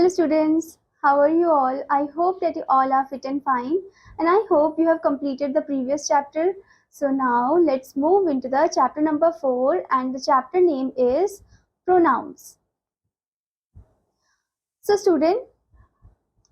Hello students, how are you all? I hope that you all are fit and fine, and I hope you have completed the previous chapter. So now let's move into the chapter number 4, and the chapter name is pronouns. So student,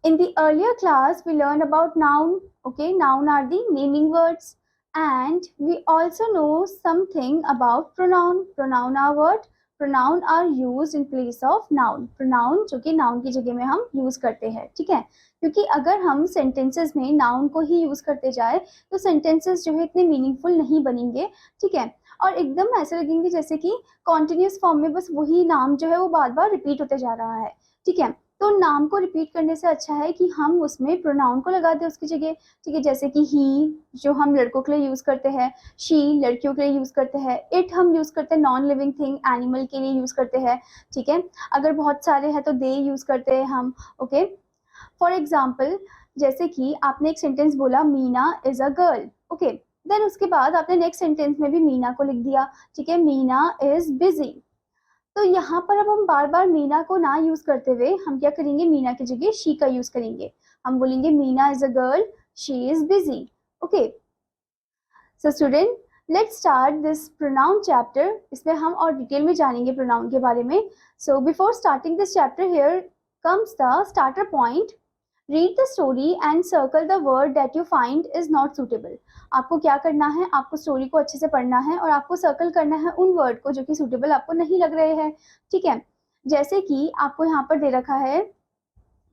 in the earlier class we learned about noun. Okay, noun are the naming words, and we also know something about pronoun. Pronoun are what? Pronoun are used in place of noun. Pronoun जो कि noun की जगह में हम use करते हैं, ठीक है, क्योंकि अगर हम सेंटेंसेस में नाउन को ही यूज करते जाए तो सेंटेंसेस जो है इतने मीनिंगफुल नहीं बनेंगे, ठीक है, और एकदम ऐसे लगेंगे जैसे कि कॉन्टिन्यूस फॉर्म में बस वही नाम जो है वो बार बार रिपीट होते जा रहा है, ठीक है। तो नाम को रिपीट करने से अच्छा है कि हम उसमें प्रोनाउन को लगा दें उसकी जगह, ठीक है, जैसे कि ही जो हम लड़कों के लिए यूज करते हैं, शी लड़कियों के लिए यूज करते हैं, इट हम यूज करते हैं नॉन लिविंग थिंग एनिमल के लिए यूज करते हैं, ठीक है। अगर बहुत सारे हैं तो दे यूज करते हैं हम, ओके। फॉर एग्जाम्पल, जैसे कि आपने एक सेंटेंस बोला Meena is a girl, okay, then उसके बाद आपने नेक्स्ट सेंटेंस में भी मीना को लिख दिया, ठीक है, मीना इज बिजी। तो यहाँ पर अब हम बार बार मीना को ना यूज करते हुए हम क्या करेंगे, मीना की जगह शी का यूज करेंगे। हम बोलेंगे Meena is a girl, she is busy, okay. So student, let's start this pronoun chapter. इसमें हम और डिटेल में जानेंगे प्रोनाउन के बारे में। So before starting this chapter, here comes the starter point. Read the story and circle the word that you find is not suitable. आपको क्या करना है, आपको स्टोरी को अच्छे से पढ़ना है और आपको सर्कल करना है उन वर्ड को जो कि सुटेबल आपको नहीं लग रहे हैं, ठीक है। जैसे कि आपको यहाँ पर दे रखा है,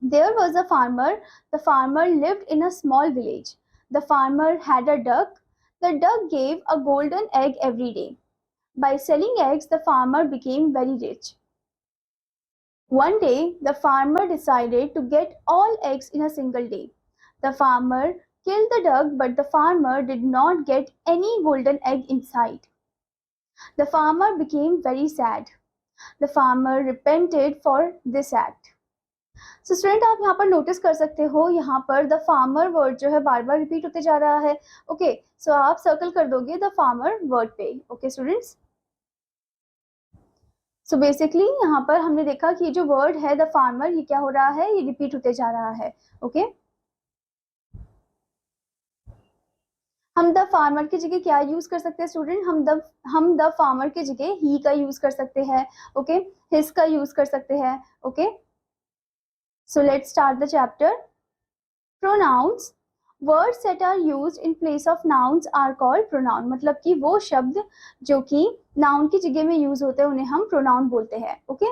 there was a farmer, the farmer lived in a small village, the farmer had a duck, the duck gave a golden egg every day, by selling eggs the farmer became very rich. One day, the farmer decided to get all eggs in a single day. The farmer killed the duck, but the farmer did not get any golden egg inside. The farmer became very sad. The farmer repented for this act. So student, आप यहाँ पर notice कर सकते हो, यहाँ पर the farmer word जो है बार बार रिपीट होते जा रहा है, ओके। सो आप सर्कल कर दोगे द फार्मर वर्ड पे, ओके स्टूडेंट्स। सो बेसिकली यहाँ पर हमने देखा कि ये जो वर्ड है द फार्मर, ये क्या हो रहा है, ये रिपीट होते जा रहा है, ओके। हम द फार्मर की जगह क्या यूज कर सकते हैं स्टूडेंट, हम द फार्मर की जगह ही का यूज कर सकते हैं, ओके, हिज का यूज कर सकते हैं, okay. So let's start the chapter. Pronouns, words that are used in place of nouns are called pronoun. मतलब कि वो शब्द जो कि नाउन की जगह में यूज होते हैं उन्हें हम प्रोनाउन बोलते हैं, okay.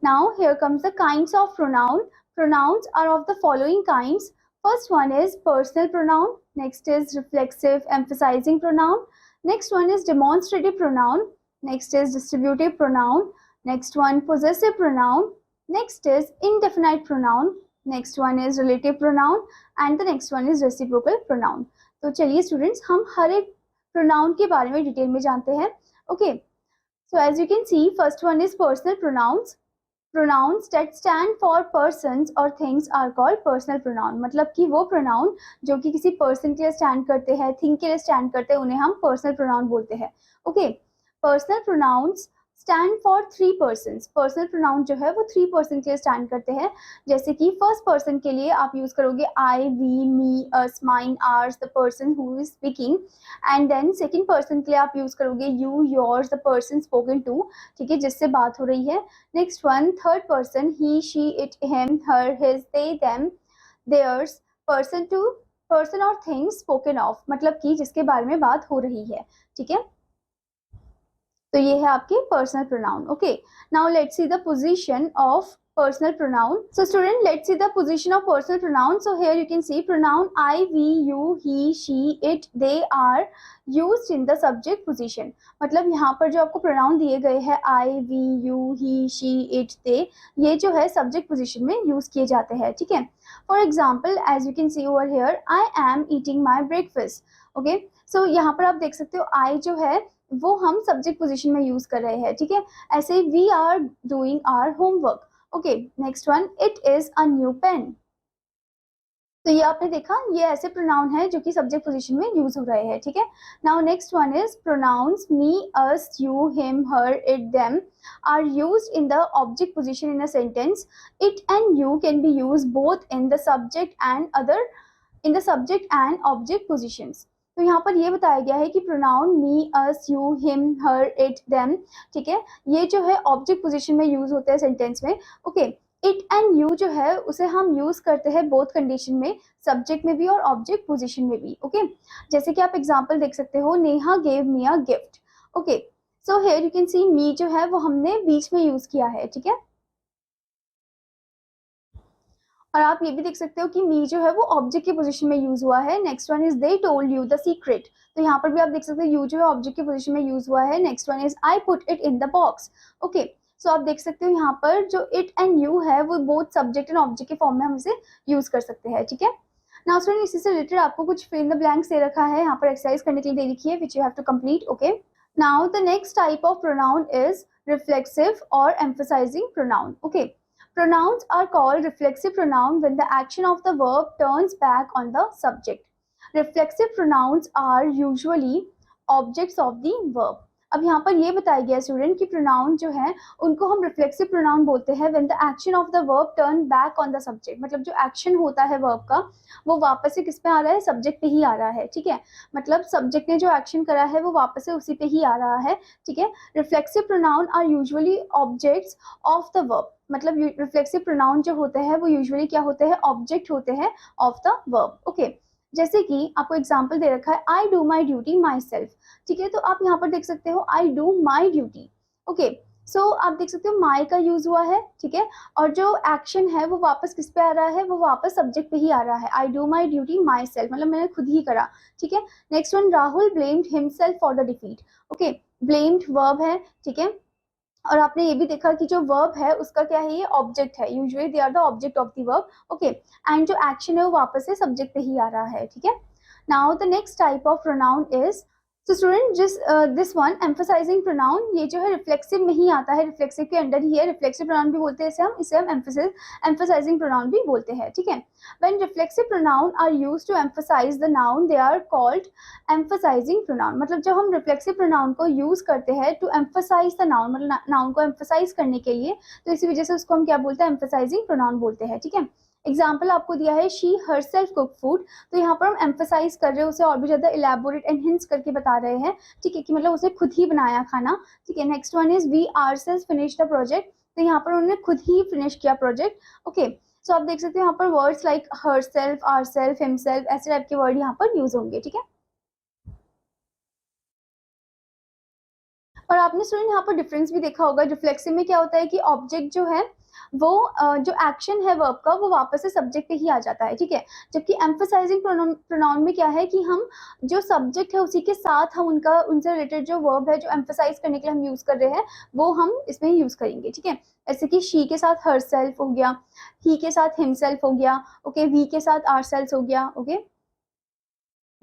Now here comes the kinds of pronoun. Pronouns are of the following kinds. First one is personal pronoun. Next is reflexive emphasizing pronoun. Next one is demonstrative pronoun. Next is distributive pronoun. Next one possessive pronoun. Next is indefinite pronoun. Next one is relative pronoun. And the next one is reciprocal pronoun. तो चलिए students, हम हर एक pronoun के बारे में detail में जानते हैं, okay. So as you can see, first one is personal pronouns. Pronouns that stand for persons or things are called personal pronoun. मतलब कि वो pronoun जो कि किसी person के लिए stand करते हैं, thing के लिए stand करते हैं, उन्हें हम personal pronoun बोलते हैं, okay. Personal pronouns stand for three persons. Personal pronoun जो है वो three person के लिए stand करते हैं। जैसे कि first person के लिए आप use करोगे I, we, me, us, mine, ours, the person who is speaking. And then second person के लिए आप use करोगे you, yours, the person spoken to, ठीक है, जिससे बात हो रही है। Next one, third person, he, she, it, him, her, his, they, them, theirs, person to person or things spoken of, मतलब कि जिसके बारे में बात हो रही है, ठीक है। तो ये है आपके personal pronoun, okay. Now let's see the position of personal pronoun. So student, let's see the position of personal pronoun. So here you can see pronoun I, we, you, he, she, it, they are used in the subject position. मतलब यहाँ पर जो आपको pronoun दिए गए हैं I, we, you, he, she, it, they, ये जो है subject position में use किए जाते हैं, ठीक है। For example, as you can see over here, I am eating my breakfast. Okay, so यहाँ पर आप देख सकते हो I जो है वो हम subject position में use कर रहे हैं, ठीक है। ऐसे we are doing our homework. Okay, next one, it is a new pen. तो ये आपने देखा, ये ऐसे प्रोनाउन है जो कि सब्जेक्ट पोजीशन में यूज हो रहे हैं, ठीक है। Now next one is pronouns me, us, you, him, her, it, them are used in the object position in a sentence. It and you can be use both in the subject and other, in the subject and object positions. तो यहाँ पर ये बताया गया है कि pronoun me, us, you, him, her, it, them, ठीक है, ये जो है ऑब्जेक्ट पोजीशन में यूज होते हैं सेंटेंस में. ओके, इट एंड यू जो है उसे हम यूज करते हैं बोथ कंडीशन में, सब्जेक्ट में भी और ऑब्जेक्ट पोजीशन में भी. ओके, जैसे कि आप एग्जांपल देख सकते हो, Neha gave me a gift. Okay, so here you can see me जो है वो हमने बीच में यूज किया है, ठीक है. और आप ये भी देख सकते हो कि मी जो है वो ऑब्जेक्ट की पोजीशन में यूज हुआ है. Next one is they told you the secret. तो यहाँ पर भी आप देख सकते हो यू जो है ऑब्जेक्ट की पोजीशन में यूज हुआ है. Next one is I put it in the box. Okay, so आप देख सकते हो यहाँ पर जो इट एंड यू है वो बोथ सब्जेक्ट एंड ऑब्जेक्ट के फॉर्म में हम इसे यूज कर सकते हैं, ठीक है. नाउ स्टूडेंट, इसी से रिलेटेड आपको कुछ फिल इन द ब्लैंक्स दे रखा है यहाँ पर एक्सरसाइज करने के लिए दे रखी है, which you have to complete. Okay, now the next type of pronoun is reflexive और emphasising pronoun. Okay, pronouns are called reflexive pronoun when the action of the verb turns back on the subject. Reflexive pronouns are usually objects of the verb. अब यहाँ पर ये बताया गया student कि pronoun जो है उनको हम रिफ्लेक्सिव प्रोनाउन बोलते हैं when the action of the verb turn back on the subject. मतलब जो एक्शन होता है वर्ब का वो वापस से किस पे आ रहा है, सब्जेक्ट पे ही आ रहा है, ठीक है. मतलब सब्जेक्ट ने जो एक्शन करा है वो वापस से उसी पे ही आ रहा है, ठीक है. Reflexive pronoun are usually objects of the verb. मतलब रिफ्लेक्सिव प्रोनाउन जो होते हैं वो यूजुअली क्या होते हैं, ऑब्जेक्ट होते हैं ऑफ द वर्ब. ओके, जैसे कि आपको एग्जांपल दे रखा है I do my duty myself, ठीक है. तो आप यहाँ पर देख सकते हो I do my duty. Okay, so आप देख सकते हो माई का यूज हुआ है, ठीक है, और जो एक्शन है वो वापस किस पे आ रहा है, वो वापस सब्जेक्ट पे ही आ रहा है. I do my duty my self, मतलब मैंने खुद ही करा, ठीक है. Next one, Rahul blamed himself for the defeat. Okay, blamed verb है, ठीक है. और आपने ये भी देखा कि जो वर्ब है उसका क्या है, ये ऑब्जेक्ट है. Usually they are the object of the verb. Okay, and जो एक्शन है वो वापस से सब्जेक्ट पे ही आ रहा है, ठीक है. Now the next type of pronoun is, तो स्टूडेंट जिस दिस वन एम्फसाइजिंग प्रोनाउन, ये जो है रिफ्लेक्सिव में ही आता है, रिफ्लेक्सिव के अंडर ही है. रिफ्लेक्सिव प्रोनाउन भी बोलते हैं इसे हम एम्फसाइजिंग प्रोनाउन भी बोलते हैं, ठीक है. When reflexive pronoun are used to emphasise the noun they are called emphasising pronoun. मतलब जब हम रिफ्लेक्सिव प्रोनाउन को यूज करते हैं टू एम्फसाइज द नाउन, मतलब नाउन को एम्फसाइज करने के लिए, तो इसी वजह से उसको हम क्या बोलते हैं, एम्फसाइजिंग प्रोनाउन बोलते हैं, ठीक है. एग्जाम्पल आपको दिया है शी हरसेल्फ कुक फूड. तो यहाँ पर हम एम्फसाइज कर रहे हैं, उसे और भी ज्यादा इलेबोरेट एंड हिंट्स करके बता रहे हैं, ठीक है, कि मतलब उसने खुद ही बनाया खाना, ठीक है. Next one is we ourselves finish the project. तो यहाँ पर उन्होंने खुद ही फिनिश किया प्रोजेक्ट. ओके, सो आप देख सकते हो यहाँ पर words like herself, ourselves, himself, ऐसे टाइप के वर्ड यहाँ पर यूज होंगे, ठीक है. और आपने स्टूडेंट यहाँ पर डिफरेंस भी देखा होगा. रिफ्लेक्सिव में क्या होता है कि ऑब्जेक्ट जो है वो जो एक्शन है वर्ब का वो वापस से सब्जेक्ट पे ही आ जाता है, ठीक है. जबकि एम्फसाइजिंग प्रोनाउन में क्या है कि हम जो सब्जेक्ट है उसी के साथ हम उनका, उनसे रिलेटेड जो वर्ब है जो एम्फसाइज करने के लिए हम यूज कर रहे हैं वो हम इसमें यूज करेंगे, ठीक है. जैसे कि शी के साथ हर सेल्फ हो गया, ही के साथ हिमसेल्फ हो गया, ओके, वी के साथ आर सेल्फ हो गया. ओके,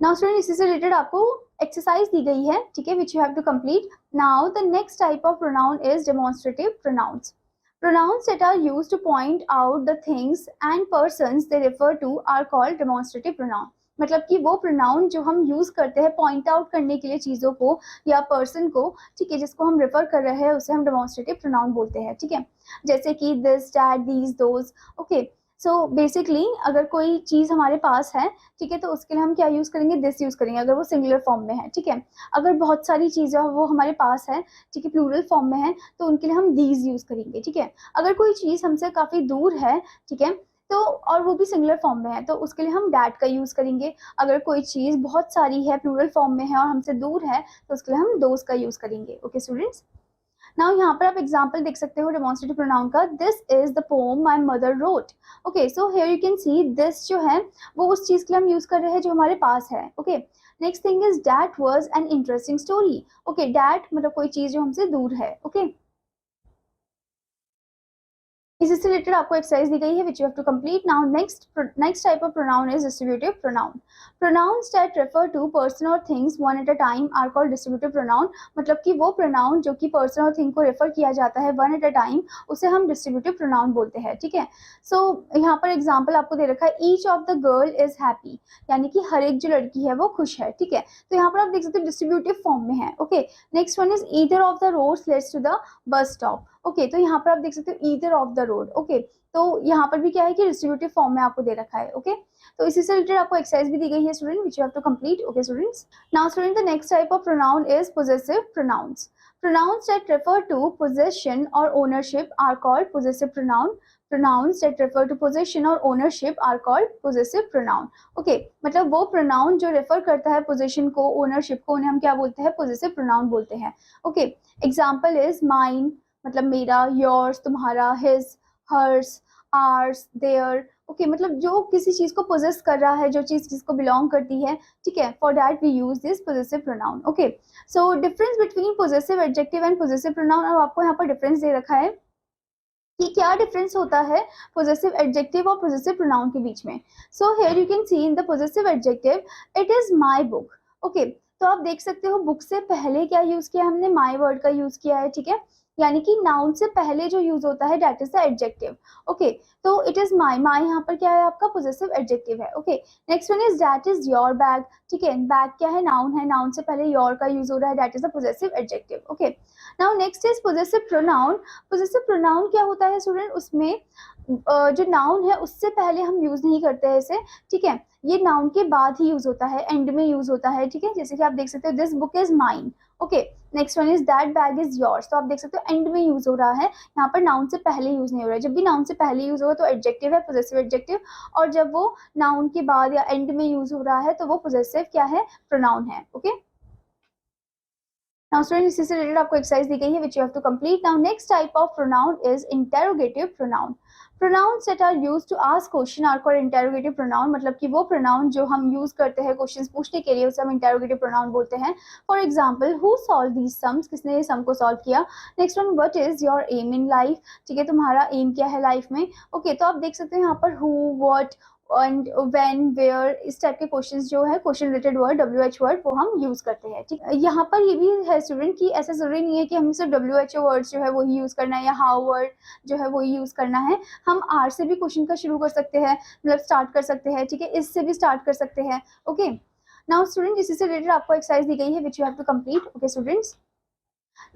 नाउ स्टूडेंट इसी से रिलेटेड आपको एक्सरसाइज दी गई है, ठीक है, which you have to complete. Now the next type of pronoun is demonstrative pronouns. Pronouns that are used to point out the things and persons they refer to are called demonstrative pronoun. मतलब कि वो pronoun जो हम use करते हैं point out करने के लिए चीजों को या पर्सन को, ठीक है, जिसको हम रेफर कर रहे हैं उसे हम डेमोन्स्ट्रेटिव प्रोनाउन बोलते हैं, ठीक है. जैसे कि this, that, these, those. Okay, so basically अगर कोई चीज हमारे पास है, ठीक है, तो उसके लिए हम क्या यूज करेंगे, दिस यूज करेंगे अगर वो सिंगुलर फॉर्म में है, ठीक है. अगर बहुत सारी चीजें वो हमारे पास है, ठीक है, प्लूरल फॉर्म में है, तो उनके लिए हम दीज यूज करेंगे, ठीक है. अगर कोई चीज हमसे काफी दूर है, ठीक है, तो और वो भी सिंगुलर फॉर्म में है, तो उसके लिए हम डैट का यूज करेंगे. अगर कोई चीज बहुत सारी है, प्लूरल फॉर्म में है और हमसे दूर है, तो उसके लिए हम दोज का यूज करेंगे. ओके स्टूडेंट्स, नाउ यहाँ पर आप एग्जाम्पल देख सकते हो डेमोन्स्ट्रेटिव प्रोनाउन का. This is the poem my mother wrote. Okay, so here you can see this जो है वो उस चीज के लिए हम यूज कर रहे हैं जो हमारे पास है. Okay, next thing is that was an interesting story. Okay, that मतलब कोई चीज जो हमसे दूर है. ओके, इसी से रिलेटेड आपको एक्सरसाइज दी गई है which you have to complete now. Next type of pronoun is distributive pronoun. Pronouns that refer to person और things one at a time are called distributive pronoun. मतलब कि वो प्रोनाउन जो कि पर्सन और थिंग को रेफर किया जाता है वन एट अ टाइम, उसे हम डिस्ट्रीब्यूटिव प्रोनाउन बोलते हैं। ठीक है, सो यहाँ पर एग्जाम्पल आपको दे रखा है, each of the girl is happy, यानी कि हर एक जो लड़की है वो खुश है। ठीक है, तो यहाँ पर आप देख सकते हो डिस्ट्रीब्यूटिव फॉर्म में है। Okay, next one is either of the roads leads to the bus stop. Okay, तो यहाँ पर आप देख सकते हो either of the road. Okay, तो यहाँ पर भी क्या है कि डिस्ट्रीब्यूटिव फॉर्म में आपको दे रखा है। ओके, तो इसी से रिलेटेड आपको एक्सरसाइज भी दी गई है student which you have to complete. Okay students, now student the next type of pronoun is possessive pronouns. Pronouns that refer to possession or ownership are called possessive pronoun. Pronouns that refer to possession or ownership are called possessive pronoun. Okay, मतलब वो pronoun जो refer करता है possession को, ownership को, उन्हें हम क्या बोलते हैं? possessive pronoun बोलते हैं। Okay, example is mine, मतलब मेरा, yours तुम्हारा, his, hers, ours, their। Okay, मतलब जो किसी चीज को पोजेस कर रहा है, जो चीज जिसको बिलोंग करती है। ठीक है, for that we use this possessive pronoun. Okay, so difference between possessive adjective and possessive pronoun. अब आपको यहाँ पर डिफरेंस दे रखा है कि क्या डिफरेंस होता है पोजेसिव एडजेक्टिव और पोजेसिव प्रोनाउन के बीच में। सो here you can C in the possessive adjective, it is my book. Okay, तो आप देख सकते हो बुक से पहले क्या यूज किया हमने, माय वर्ड का यूज किया है। ठीक है, यानी कि नाउन से पहले जो यूज होता है that is the adjective. Okay, तो इट इज माय, माय यहाँ पर क्या है आपका पोजेसिव एडजेक्टिव है। Okay, next one is that is your bag. ठीक है, बैग क्या है, नाउन है, नाउन से पहले योर का यूज हो रहा है, that is the possessive adjective. Okay, now next is possessive pronoun. Possessive pronoun क्या होता है स्टूडेंट, उसमें जो नाउन है उससे पहले हम यूज नहीं करते हैं इसे। ठीक है, ये नाउन के बाद ही यूज होता है, एंड में यूज होता है। ठीक है, जैसे कि आप देख सकते हो this book is mine. Okay, next one is that bag is yours, तो आप देख सकते हो एंड में यूज हो रहा है, यहाँ पर नाउन से पहले यूज नहीं हो रहा है। जब भी नाउन से पहले यूज होगा तो एडजेक्टिव है, पोजेसिव एडजेक्टिव, और जब वो नाउन के बाद या एंड में यूज हो रहा है तो वो पोजेसिव क्या है, प्रोनाउन है। ओके, नाउ स्टूडेंट इसी से रिलेटेड आपको एक्सरसाइज दी गई है which you have to complete. Now next type of pronoun is interrogative pronoun. Pronouns that are used to ask question are called interrogative pronoun. मतलब कि वो प्रोनाउन जो हम यूज करते हैं क्वेश्चंस पूछने के लिए, उसे हम इंटेरोगेटिव प्रोनाउन बोलते हैं। For example, who solve these sums, किसने ये सम को सॉल्व किया। Next one, what is your aim in life. ठीक है, तुम्हारा एम क्या है लाइफ में। ओके, तो आप देख सकते हैं यहाँ पर who, what and when, where, इस टाइप के क्वेश्चंस जो है, question related word, WH word, वो हम यूज करते हैं। ठीक है, यहाँ पर ये भी है स्टूडेंट कि ऐसा जरूरी नहीं है कि हमें सिर्फ WHO वर्ड जो है वही यूज करना है, या हाउ वर्ड जो है वही यूज करना है। हम आर से भी क्वेश्चन का शुरू कर सकते हैं, मतलब स्टार्ट कर सकते हैं। ठीक है, इससे भी स्टार्ट कर सकते हैं। ओके, नाउ स्टूडेंट इसी से रिलेटेड आपको एक्सरसाइज दी गई है which you have to complete. Okay students,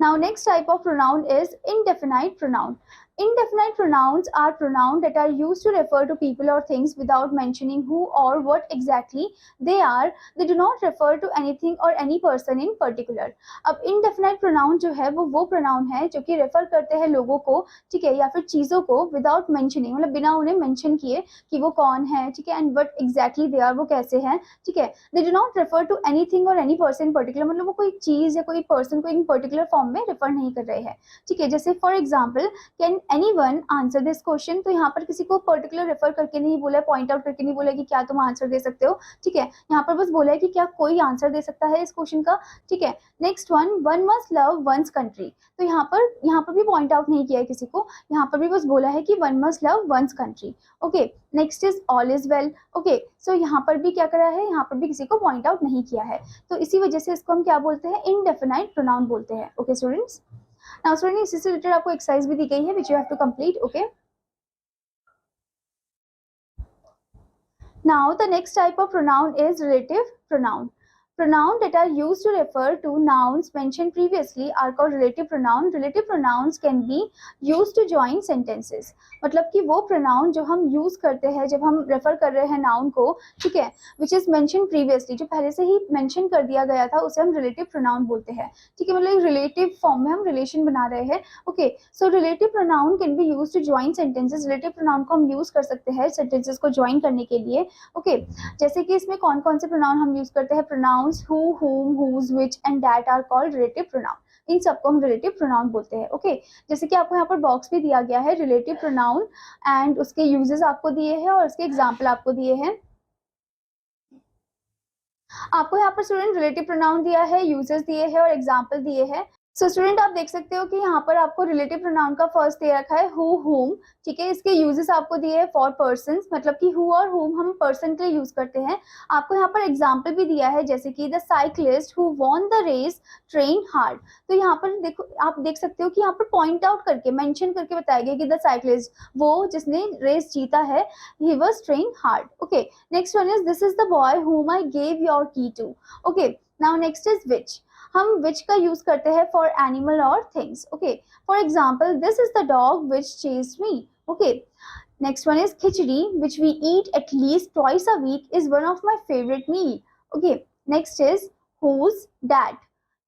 now next type of pronoun is indefinite pronoun. Indefinite pronouns are pronouns that are used to refer to people or things without mentioning who or what exactly they are. They do not refer to anything or any person in particular. अब indefinite pronoun जो है वो pronoun है जो कि refer करते हैं लोगों को, ठीक है, या फिर चीजों को without mentioning, मतलब बिना उन्हें mention किए कि वो कौन है। ठीक है, and what exactly they are, वो कैसे हैं। ठीक है, they do not refer to anything or any person in particular, मतलब वो कोई चीज या कोई person को in particular फॉर्म में रेफर नहीं कर रहे हैं। ठीक है, जैसे for example, can anyone answer this question, तो यहाँ पर किसी को पर्टिकुलर रेफर करके नहीं बोला है, पॉइंट आउट करके नहीं बोला कि क्या तुम आंसर दे सकते हो। ठीक है, यहाँ पर बस बोला है कि क्या कोई आंसर दे सकता है इस क्वेश्चन का। ठीक है, next one must love one's country, तो यहाँ पर भी पॉइंट आउट नहीं किया है किसी को, यहाँ पर भी बस बोला है कि one must love one's country. Okay, next is all is well. Okay, so यहाँ पर भी क्या करा है, यहाँ पर भी किसी को पॉइंट आउट नहीं किया है, तो इसी वजह से इसको हम क्या बोलते हैं, इनडेफिनाइट प्रोनाउन बोलते हैं। ओके स्टूडेंट्स, नाउ स्टूडेंट इसी से रिलेटेड आपको एक्सरसाइज भी दी गई है which you have to complete. Okay, now the next type of pronoun is relative pronoun. Pronoun that are used to refer to nouns mentioned previously are called relative pronoun. Relative pronouns can be used to join sentences. मतलब कि वो pronoun जो हम use करते हैं जब हम refer कर रहे हैं noun को, ठीक है, which is mentioned previously, जो पहले से ही mention कर दिया गया था, उसे हम relative pronoun बोलते हैं। ठीक है, मतलब relative form में हम relation बना रहे हैं। Okay, so relative pronoun can be used to join sentences. Relative pronoun को हम use कर सकते हैं sentences को join करने के लिए। Okay, जैसे कि इसमें कौन कौन से pronoun हम use करते हैं, pronouns who, whom, whose, which and that are called relative pronoun. इन सबको हम रिलेटिव प्रोनाउन बोलते हैं। ओके, जैसे कि आपको यहाँ पर बॉक्स भी दिया गया है रिलेटिव प्रोनाउन, एंड उसके यूजेस आपको दिए हैं और उसके एग्जाम्पल आपको दिए हैं। आपको यहाँ पर स्टूडेंट रिलेटिव प्रोनाउन दिया है, यूजेस दिए हैं और एग्जाम्पल दिए हैं। सो स्टूडेंट आप देख सकते हो कि यहाँ पर आपको रिलेटिव प्रोनाउन का फर्स्ट दे रखा है हु हुम, ठीक है। इसके यूजेस आपको दिए हैं फॉर पर्सन्स, मतलब कि हु और हुम हम पर्सन के लिए यूज करते हैं। आपको यहाँ पर एग्जाम्पल भी दिया है, जैसे कि the cyclist who won the race train hard. तो यहाँ पर देखो, आप देख सकते हो कि यहाँ पर पॉइंट आउट करके मेंशन करके बताया गया कि द साइक्लिस्ट, वो जिसने रेस जीता है, he was train hard. Okay, next one is this is the boy whom I gave your key to. Okay, now next is which. हम विच का यूज करते हैं फॉर एनिमल और things. Okay, for example this is the dog which chased me. Okay, next one is khichdi, which we eat at least twice a week, is one of my favorite meal. Okay, next is whose dad.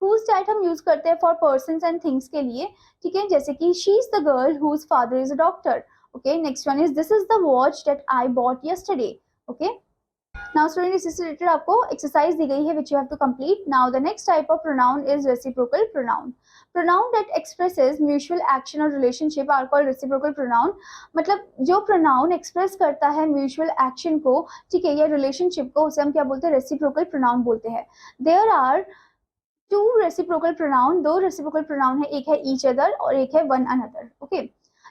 whose dad हम use करते हैं for persons and things के लिए, ठीक है, जैसे कि she is the girl whose father is a doctor. Okay, next one is this is the watch that I bought yesterday. Okay, now student इससे रिलेटेड आपको एक्सरसाइज दी गई है which you have to complete. Now the next type of pronoun is reciprocal pronoun. Pronoun that expresses mutual action और relationship are called reciprocal pronoun. मतलब जो pronoun express करता है म्यूचुअल एक्शन को, ठीक है, या रिलेशनशिप को, उसे हम क्या बोलते हैं, रेसिप्रोकल प्रोनाउन बोलते हैं। There are two reciprocal pronoun, दो रेसिप्रोकल प्रोनाउन है, एक है ईच अदर और एक है वन अनदर। ओके,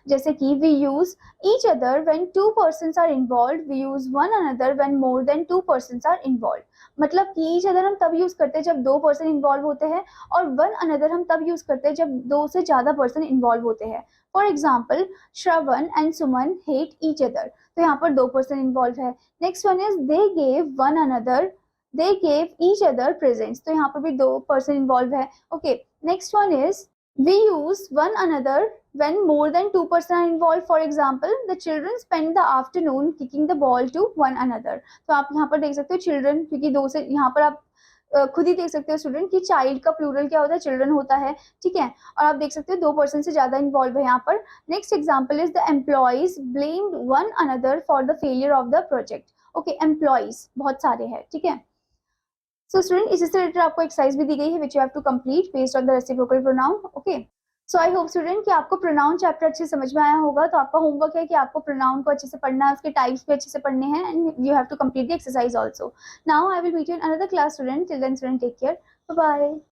जैसे कि we use each other when two persons are involve, we use one another when more than two persons are involve. मतलब कि ईच अदर हम तब यूज करते हैं जब दो पर्सन इन्वॉल्व होते हैं, और वन अनदर हम तब यूज करते हैं जब दो से ज्यादा पर्सन इन्वॉल्व होते हैं। For example Shravan and Suman hate each other, तो यहाँ पर दो पर्सन इन्वॉल्व है। Next one is they gave one another, they gave each other presents, तो यहाँ पर भी दो पर्सन इन्वॉल्व है। Okay, next one is we use one another when more than two person are involved. For example, the children spend the afternoon kicking the ball to one another. तो आप यहाँ पर देख सकते हो children, क्योंकि दो से, यहाँ पर आप खुद ही देख सकते हो स्टूडेंट कि चाइल्ड का प्लूरल क्या होता है, चिल्ड्रन होता है, ठीक है। और आप देख सकते हो दो पर्सन से ज्यादा इन्वॉल्व है यहाँ पर। Next example is the employees blamed one another for the failure of the project. Okay, employees बहुत सारे हैं, ठीक है। सो स्टूडेंट इसी से रिलेटेड आपको एक्सरसाइज भी दी गई है which you have to complete based on the reciprocal pronoun. Okay, so I hope student कि आपको प्रोनाउन चैप्टर अच्छे समझ में आया होगा। तो आपका होमवर्क है कि आपको प्रोनाउन को अच्छे से पढ़ना है, उसके टाइप्स भी अच्छे से पढ़ने हैं, and you have to complete the exercise also. Now I will meet you in another class student, till then student take care, bye bye.